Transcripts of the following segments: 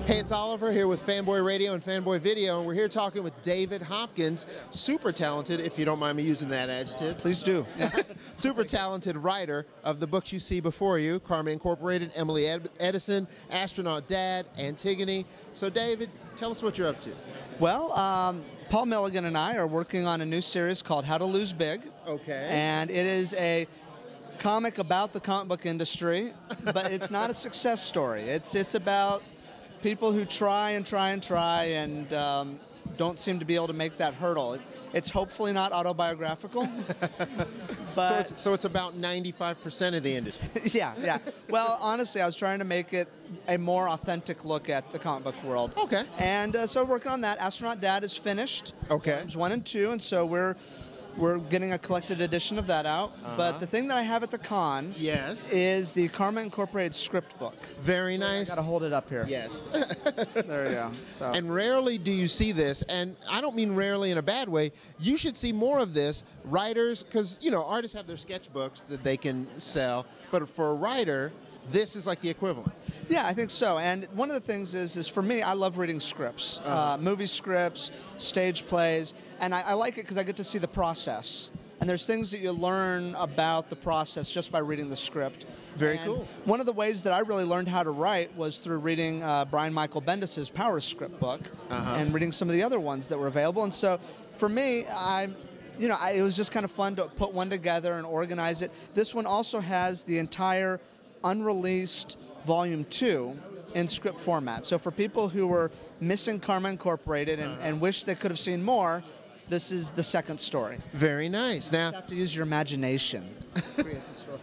Hey, it's Oliver here with Fanboy Radio and Fanboy Video, and we're here talking with David Hopkins, super talented, if you don't mind me using that adjective. Please do. Super talented writer of the books you see before you, Karma Incorporated, Emily Edison, Astronaut Dad, Antigone. So David, tell us what you're up to. Well, Paul Milligan and I are working on a new series called How to Lose Big. Okay. And it is a comic about the comic book industry, but it's not a success story. It's about people who try and don't seem to be able to make that hurdle. It's hopefully not autobiographical, but so it's about 95% of the industry. yeah. Well, honestly, I was trying to make it a more authentic look at the comic book world. Okay. And so working on that. Astronaut Dad is finished. Okay. Volumes 1 and 2, and so we're getting a collected edition of there out. But the thing that I have at the con is the Karma Incorporated script book. Very nice. I gotta hold it up here. Yes. There you go. So. And rarely do you see this, and I don't mean rarely in a bad way. You should see more of this. Writers, because, you know, artists have their sketchbooks that they can sell, but for a writer, this is like the equivalent. Yeah, I think so. And one of the things is for me, I love reading scripts, movie scripts, stage plays, and I like it because I get to see the process. And there's things that you learn about the process just by reading the script. Very cool. One of the ways that I really learned how to write was through reading Brian Michael Bendis' Power script book and reading some of the other ones that were available. And so for me, it was just kind of fun to put one together and organize it. This one also has the entire unreleased Volume 2 in script format. So for people who were missing Karma Incorporated and wish they could have seen more, this is the second story. Very nice. Now, you have to use your imagination to create the story.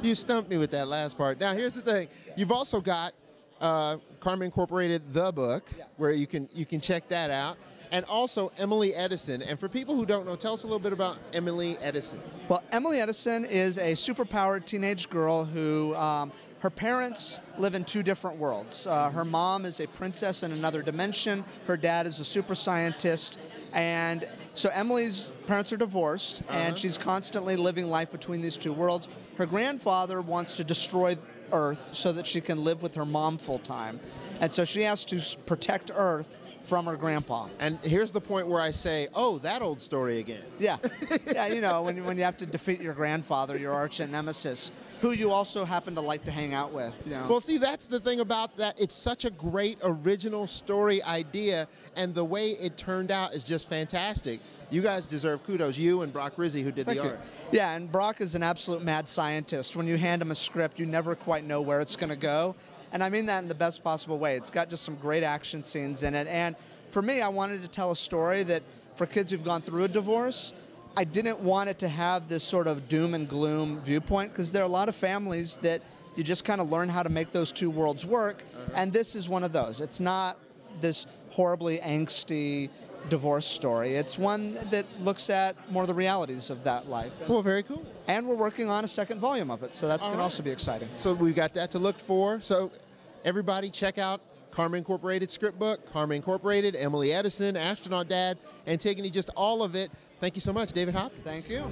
You stumped me with that last part. Now, here's the thing. You've also got Karma Incorporated, the book, where you can check that out. And also Emily Edison. And for people who don't know, tell us a little bit about Emily Edison. Well, Emily Edison is a superpowered teenage girl who her parents live in two different worlds. Her mom is a princess in another dimension. Her dad is a super scientist. And so Emily's parents are divorced, and she's constantly living life between these two worlds. Her grandfather wants to destroy Earth so that she can live with her mom full time. And so she has to protect Earth from her grandpa. And here's the point where I say, oh, that old story again. Yeah, you know, when you have to defeat your grandfather, your arch nemesis, who you also happen to like to hang out with. You know? Well, see, that's the thing about that. It's such a great original story idea, and the way it turned out is just fantastic. You guys deserve kudos, you and Brock Rizzi, who did the art. Yeah, and Brock is an absolute mad scientist. When you hand him a script, you never quite know where it's going to go. And I mean that in the best possible way. It's got just some great action scenes in it. And for me, I wanted to tell a story that for kids who've gone through a divorce, I didn't want it to have this sort of doom and gloom viewpoint, because there are a lot of families that you just kind of learn how to make those two worlds work. And this is one of those. It's not this horribly angsty divorce story. It's one that looks at more of the realities of that life. Well, very cool. And we're working on a second volume of it, so that's going to also be exciting. So we've got that to look for. So everybody check out Karma Incorporated script book, Karma Incorporated, Emily Edison, Astronaut Dad, Antigone, just all of it. Thank you so much, David Hopkins. Thank you.